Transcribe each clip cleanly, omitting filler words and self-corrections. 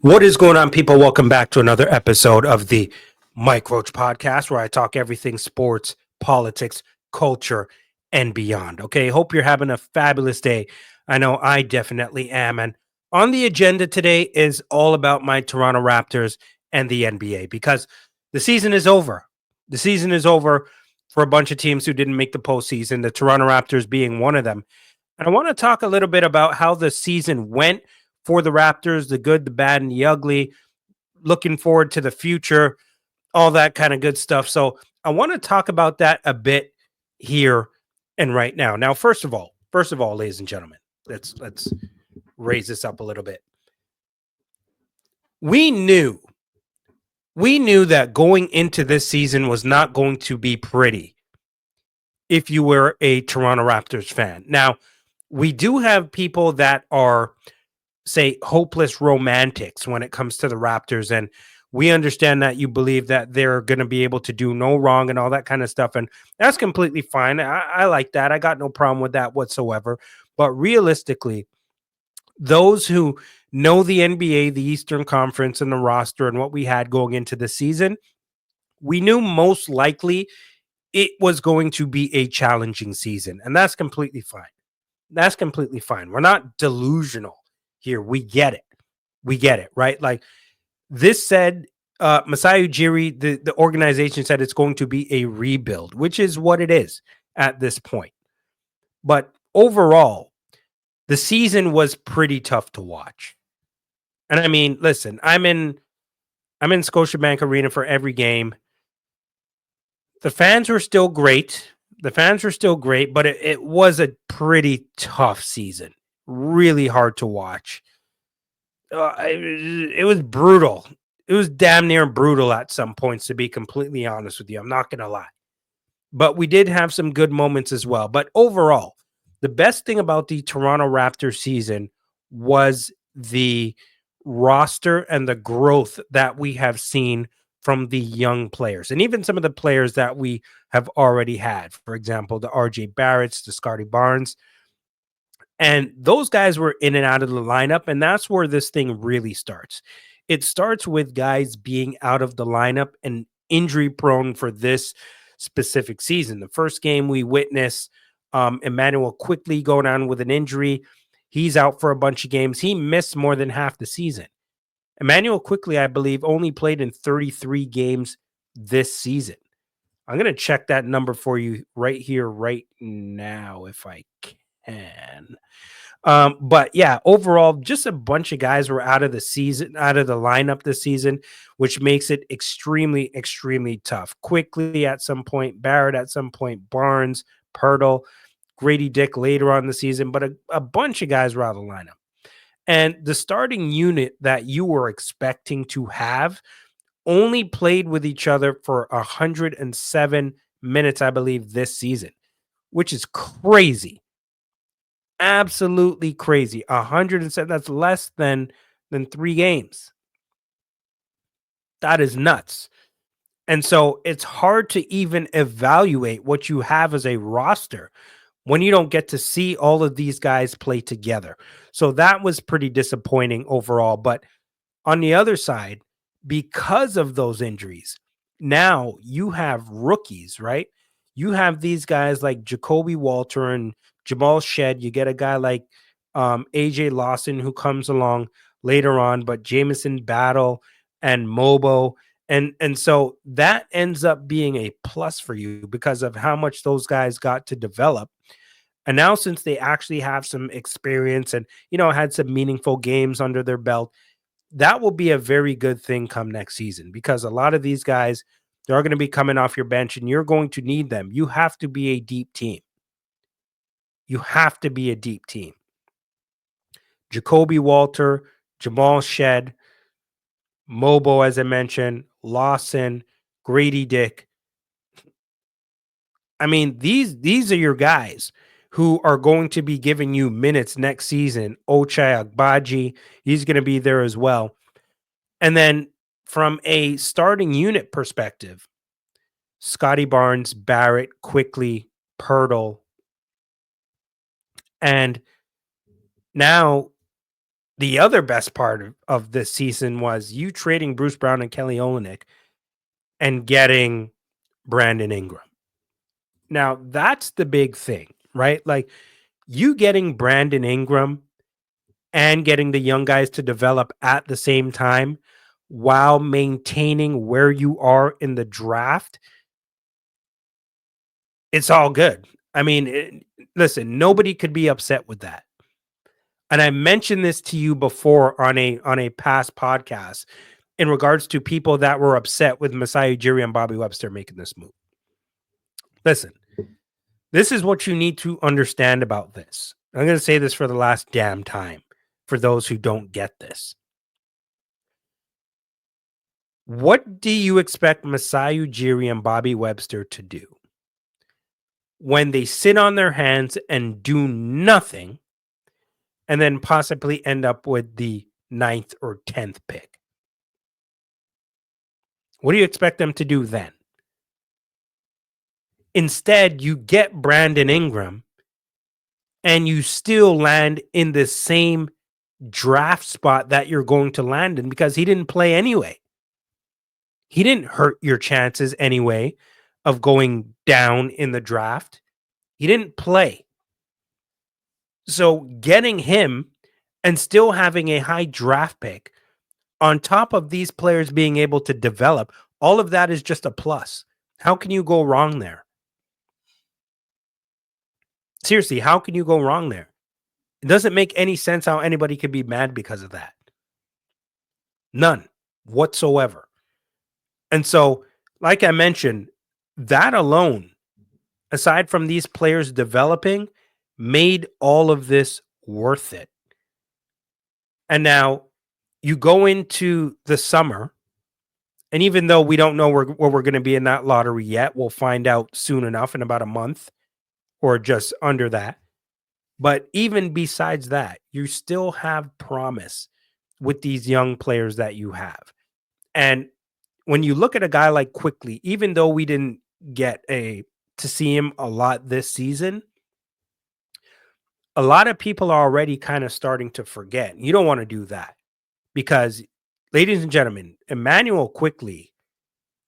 What is going on, people? Welcome back to another episode of the Mike Roach Podcast, where I talk everything sports, politics, culture, and beyond. Okay, hope you're having a fabulous day. I know I definitely am. And on the agenda today is all about my Toronto Raptors and the NBA because the season is over. The season is over for a bunch of teams who didn't make the postseason, the Toronto Raptors being one of them. And I want to talk a little bit about how the season went for the Raptors, the good, the bad, and the ugly, looking forward to the future, all that kind of good stuff. So I want to talk about that a bit here and right now. Now, first of all, ladies and gentlemen, let's raise this up a little bit. We knew that going into this season was not going to be pretty if you were a Toronto Raptors fan. Now, we do have people that are, say, hopeless romantics when it comes to the Raptors. And we understand that you believe that they're going to be able to do no wrong and all that kind of stuff. And that's completely fine. I like that. I got no problem with that whatsoever. But realistically, those who know the NBA, the Eastern Conference, and the roster and what we had going into the season, we knew most likely it was going to be a challenging season. And that's completely fine. That's completely fine. We're not delusional here. We get it. We get it, right? Like this said, Masai Ujiri, the organization said it's going to be a rebuild, which is what it is at this point. But overall, the season was pretty tough to watch. And I mean, listen, I'm in Scotiabank Arena for every game. The fans were still great. But it was a pretty tough season. Really hard to watch. It was brutal. It was damn near brutal at some points, to be completely honest with you. I'm not going to lie. But we did have some good moments as well. But overall, the best thing about the Toronto Raptors season was the roster and the growth that we have seen from the young players and even some of the players that we have already had. For example, the RJ Barretts, the Scotty Barnes. And those guys were in and out of the lineup. And that's where this thing really starts. It starts with guys being out of the lineup and injury prone for this specific season. The first game we witnessed, Emmanuel quickly go down with an injury. He's out for a bunch of games. He missed more than half the season. Emmanuel quickly, I believe, only played in 33 games this season. I'm going to check that number for you right here, right now, if I can. But yeah, overall, just a bunch of guys were out of the season, out of the lineup this season, which makes it extremely, extremely tough. Quickly at some point, Barrett at some point, Barnes, Pirtle, Grady Dick later on in the season, but a bunch of guys were out of the lineup. And the starting unit that you were expecting to have only played with each other for 107 minutes, I believe, this season, which is crazy. Absolutely crazy. 107, that's less than 3 games. That is nuts. And so it's hard to even evaluate what you have as a roster when you don't get to see all of these guys play together. So that was pretty disappointing overall. But on the other side, because of those injuries, now you have rookies, right? You have these guys like Jacoby Walter and Jamal Shed. You get a guy like AJ Lawson who comes along later on, but Jamison Battle and Mobo. And so that ends up being a plus for you because of how much those guys got to develop. And now, since they actually have some experience and, had some meaningful games under their belt, that will be a very good thing come next season because a lot of these guys, they're going to be coming off your bench and you're going to need them. You have to be a deep team. You have to be a deep team. Jacoby Walter, Jamal Shed, Mobo, as I mentioned, Lawson, Grady Dick. I mean, these are your guys who are going to be giving you minutes next season. Ochai Agbaji, he's going to be there as well. And then from a starting unit perspective, Scotty Barnes, Barrett, Quickly, Pirtle. And now The other best part of this season was you trading Bruce Brown and Kelly Olynyk and getting Brandon Ingram. Now, that's the big thing, right? Like you getting Brandon Ingram and getting the young guys to develop at the same time while maintaining where you are in the draft, it's all good. I mean, listen, nobody could be upset with that. And I mentioned this to you before on a past podcast in regards to people that were upset with Masai Ujiri and Bobby Webster making this move. Listen, this is what you need to understand about this. I'm going to say this for the last damn time for those who don't get this. What do you expect Masai Ujiri and Bobby Webster to do when they sit on their hands and do nothing and then possibly end up with the 9th or 10th pick? What do you expect them to do then? Instead, you get Brandon Ingram and you still land in the same draft spot that you're going to land in because he didn't play anyway. He didn't hurt your chances anyway of going down in the draft. He didn't play. So getting him and still having a high draft pick on top of these players being able to develop, all of that is just a plus. How can you go wrong there? Seriously, how can you go wrong there? It doesn't make any sense how anybody could be mad because of that. None whatsoever. And so, like I mentioned, that alone, aside from these players developing, made all of this worth it. And now you go into the summer, and even though we don't know where we're going to be in that lottery yet, we'll find out soon enough in about a month or just under that. But even besides that, you still have promise with these young players that you have. And when you look at a guy like Quickly, even though we didn't get to see him a lot this season, a lot of people are already kind of starting to forget. You don't want to do that because, ladies and gentlemen, Emmanuel Quickly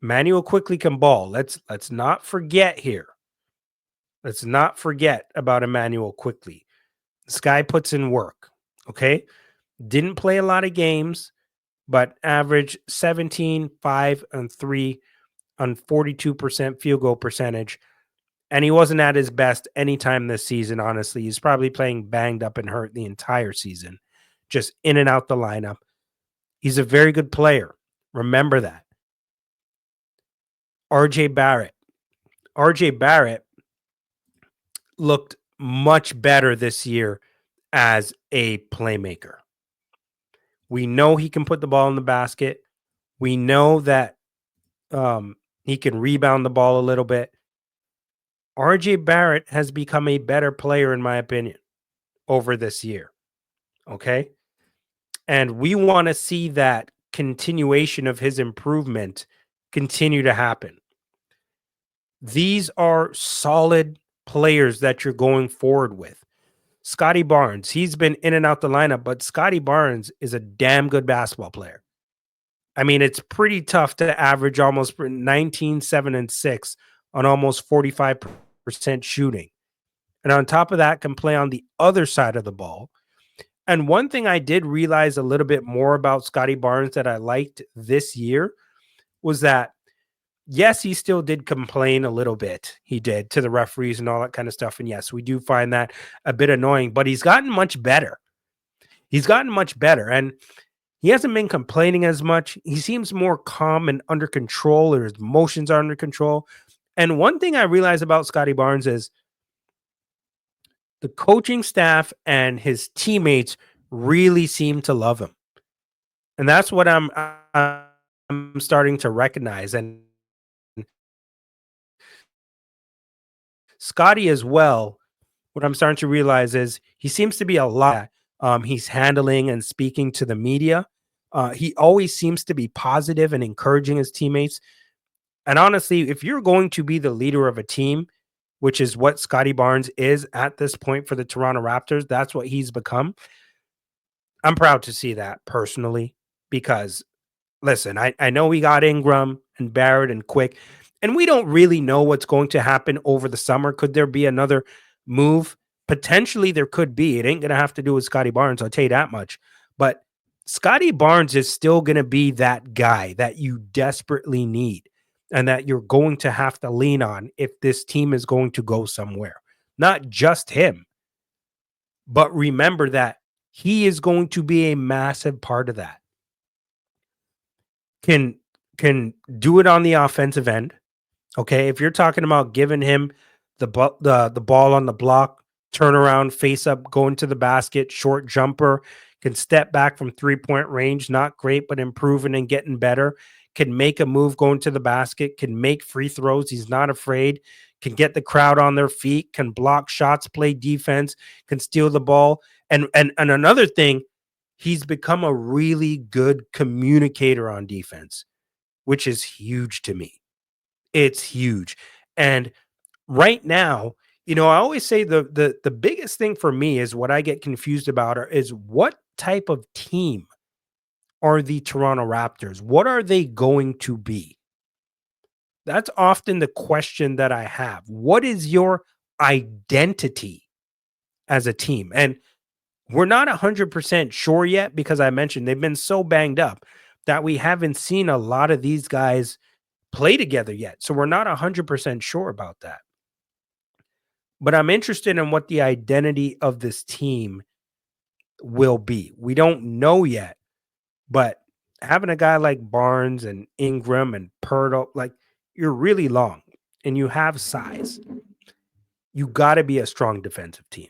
can ball. Let's not forget here. Let's not forget about Emmanuel Quickly. This guy puts in work. Okay, didn't play a lot of games, but averaged 17, 5, and 3 on 42% field goal percentage. And he wasn't at his best anytime this season, honestly. He's probably playing banged up and hurt the entire season, just in and out the lineup. He's a very good player. Remember that. RJ Barrett. RJ Barrett looked much better this year as a playmaker. We know he can put the ball in the basket. We know that he can rebound the ball a little bit. RJ Barrett has become a better player, in my opinion, over this year. Okay. And we want to see that continuation of his improvement continue to happen. These are solid players that you're going forward with. Scotty Barnes, he's been in and out the lineup, but Scotty Barnes is a damn good basketball player. I mean, it's pretty tough to average almost 19, 7, and 6 on almost 45% shooting. And on top of that, can play on the other side of the ball. And one thing I did realize a little bit more about Scotty Barnes that I liked this year was that, yes, he still did complain a little bit. He did to the referees and all that kind of stuff. And yes, we do find that a bit annoying, but he's gotten much better. He's gotten much better. And he hasn't been complaining as much. He seems more calm and under control, or his emotions are under control. And one thing I realized about Scotty Barnes is the coaching staff and his teammates really seem to love him. And that's what I'm starting to recognize. And Scotty as well, what I'm starting to realize is he seems to be a lot. He's handling and speaking to the media. He always seems to be positive and encouraging his teammates. And honestly, if you're going to be the leader of a team, which is what Scotty Barnes is at this point for the Toronto Raptors, that's what he's become. I'm proud to see that personally because listen, I know we got Ingram and Barrett and Quick, and we don't really know what's going to happen over the summer. Could there be another move? Potentially, there could be. It ain't going to have to do with Scotty Barnes. I'll tell you that much. But Scotty Barnes is still going to be that guy that you desperately need and that you're going to have to lean on if this team is going to go somewhere. Not just him, but remember that he is going to be a massive part of that. Can do it on the offensive end. Okay, if you're talking about giving him the ball on the block, turnaround, face up, going to the basket, short jumper, can step back from 3-point range, not great, but improving and getting better, can make a move going to the basket, can make free throws. He's not afraid, can get the crowd on their feet, can block shots, play defense, can steal the ball. And another thing, he's become a really good communicator on defense, which is huge to me. It's huge. And right now, I always say the biggest thing for me is what I get confused about is what type of team are the Toronto Raptors? What are they going to be? That's often the question that I have. What is your identity as a team? And we're not 100% sure yet because I mentioned they've been so banged up that we haven't seen a lot of these guys play together yet. So we're not 100% sure about that. But I'm interested in what the identity of this team will be. We don't know yet, but having a guy like Barnes and Ingram and Pirtle, like you're really long and you have size. You got to be a strong defensive team.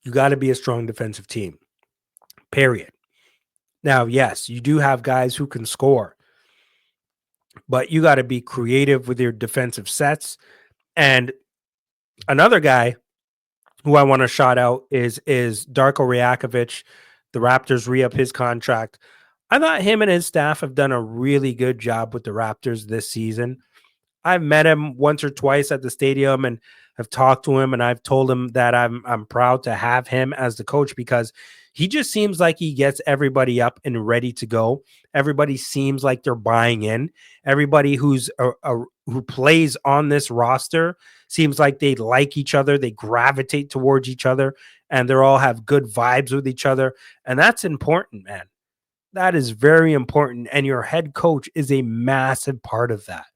You got to be a strong defensive team, period. Now, yes, you do have guys who can score, but you got to be creative with your defensive sets. And another guy who I want to shout out is Darko Rajakovic. The Raptors re-up his contract. I thought him and his staff have done a really good job with the Raptors this season. I've met him once or twice at the stadium and have talked to him, and I've told him that I'm proud to have him as the coach because he just seems like he gets everybody up and ready to go. Everybody seems like they're buying in. Everybody who plays on this roster seems like they like each other. They gravitate towards each other, and they all have good vibes with each other. And that's important, man. That is very important. And your head coach is a massive part of that.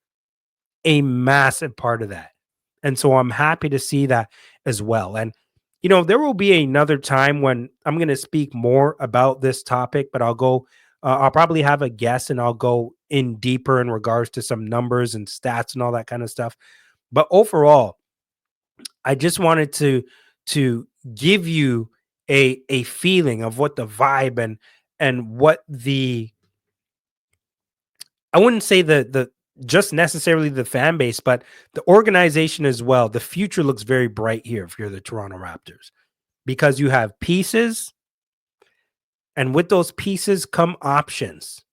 A massive part of that. And so I'm happy to see that as well. And, there will be another time when I'm going to speak more about this topic, but I'll probably have a guest and I'll go in deeper in regards to some numbers and stats and all that kind of stuff. But overall, I just wanted to give you a feeling of what the vibe and what I wouldn't say the just necessarily the fan base, but the organization as well. The future looks very bright here if you're the Toronto Raptors because you have pieces, and with those pieces come options.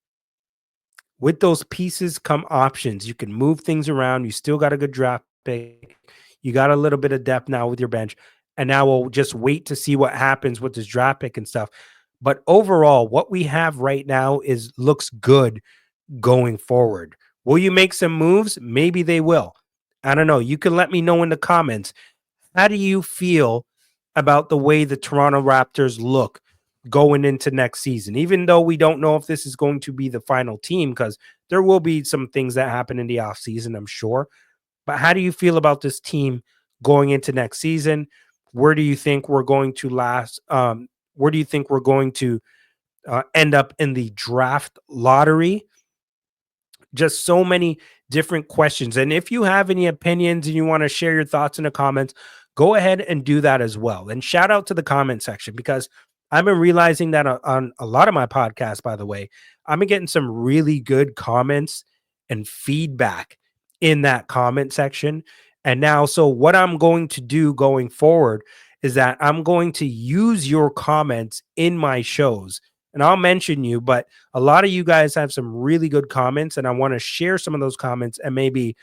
With those pieces come options. You can move things around. You still got a good draft pick. You got a little bit of depth now with your bench. And now we'll just wait to see what happens with this draft pick and stuff. But overall, what we have right now looks good going forward. Will you make some moves? Maybe they will. I don't know. You can let me know in the comments. How do you feel about the way the Toronto Raptors look going into next season? Even though we don't know if this is going to be the final team, because there will be some things that happen in the offseason, I'm sure. But how do you feel about this team going into next season? Where do you think we're going to last? Where do you think we're going to end up in the draft lottery? Just so many different questions. And if you have any opinions and you want to share your thoughts in the comments, go ahead and do that as well. And shout out to the comment section because I've been realizing that on a lot of my podcasts, by the way, I've been getting some really good comments and feedback in that comment section. And now, so what I'm going to do going forward is that I'm going to use your comments in my shows. And I'll mention you, but a lot of you guys have some really good comments, and I want to share some of those comments and maybe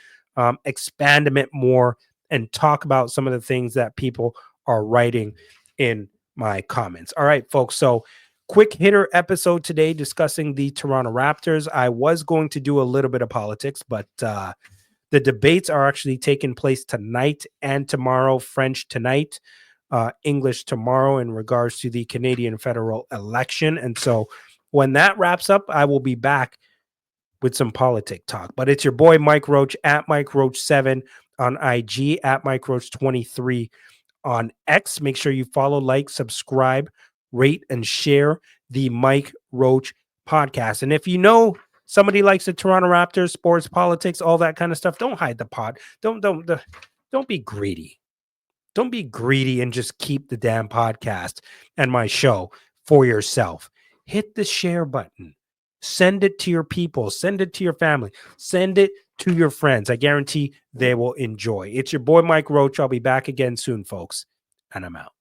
expand a bit more and talk about some of the things that people are writing in my comments. All right, folks. So quick hitter episode today discussing the Toronto Raptors. I was going to do a little bit of politics, but the debates are actually taking place tonight and tomorrow. French tonight, English tomorrow, in regards to the Canadian federal election. And so when that wraps up, I will be back with some politic talk. But it's your boy Mike Roach at Mike Roach 7 on IG, at Mike Roach 23 on X. Make sure you follow, like, subscribe, rate, and share the Mike Roach podcast. And if you know somebody likes the Toronto Raptors, sports, politics, all that kind of stuff, don't hide the pod. Don't be greedy. Don't be greedy and just keep the damn podcast and my show for yourself. Hit the share button. Send it to your people. Send it to your family. Send it to your friends. I guarantee they will enjoy. It's your boy, Mike Roach. I'll be back again soon, folks, and I'm out.